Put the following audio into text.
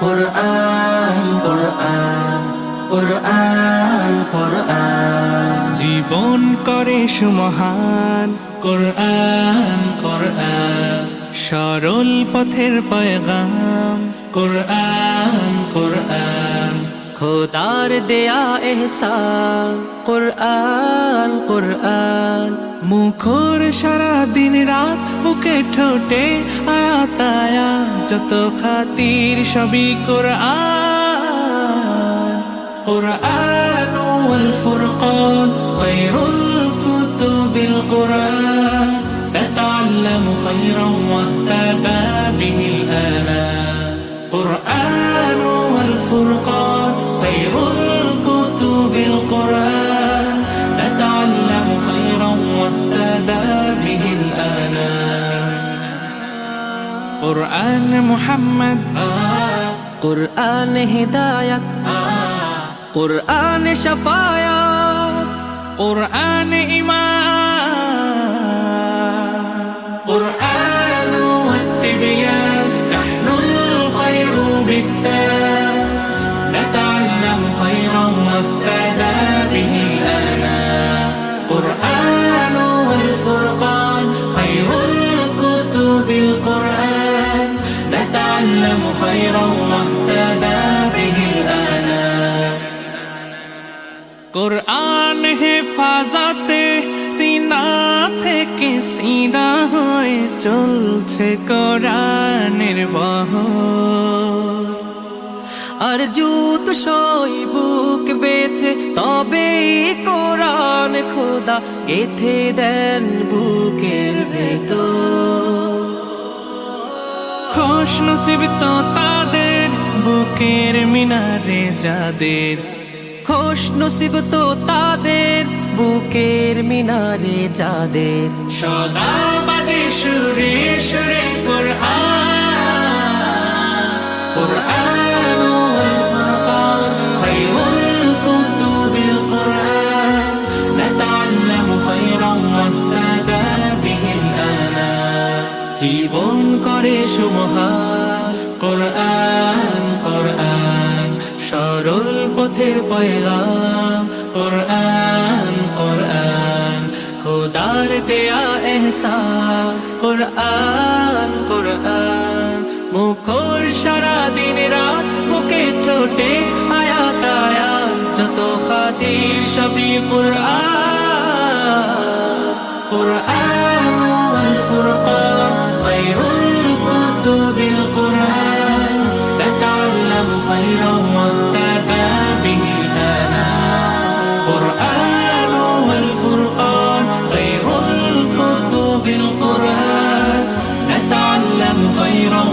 কুরআন কুরআন কুরআন কুরআন জীবন করে সুমহান কুরআন কুরআন সরল পথের পয়গাম কুরআন কুরআন খোদার দেয়া এহসান কুরআন কুরআন মুখর সারা দিন রাত বুকে ঠোঁটে আয়াত আয়াত যত খাতির সবই কোরআন قرآن والفرقان خير الكتب القرآن نتعلم خيرا واهتدى به الآنام قرآن والفرقان خير الكتب القرآن نتعلم خيرا واهتدى به الآنام কোরআন মুহাম্মদ কুরআন হিদায়াত কুরআন শাফায়াত কোরআন ঈমান قرآن والتبيان نحن الخير بالتام نتعلم خيرا واهتدى به الآنام قرآن والفرقان خير الكتب القرآن نتعلم خيرا واهتدى به الآنام কোরআন হেফাজতে সিনা থেকে সিনা হয়ে চলছে কোরআনের বহর আর জুত সই বুক বেছে তবে কোরআন খোদা গেথে দেন বুকের ভেতর খুশ নসিব তো তাদের বুকের মিনারে যাদের খুশ নসিব তো তাদের বুকের মিনারে যাদের সদা বাজে সুরে সুরে قرآن والفرقان خير الكتب القرآن نتعلم خيرا واهتدى به الآنام জীবন করে সুমহান কোরআন কোরআন সরল পথের পয়গাম কোরআন কোরআন খোদার দেয়া এহসান কোরআন কোরআন মুখর সারা দিন রাত বুকে ঠোঁটে আয়াত আয়াত যত খাতির সবই কুরআন قرآن والفرقان خير الكتب القرآن نتعلم خيرا واهتدى به الآنام قرآن والفرقان خير الكتب القرآن نتعلم خيرا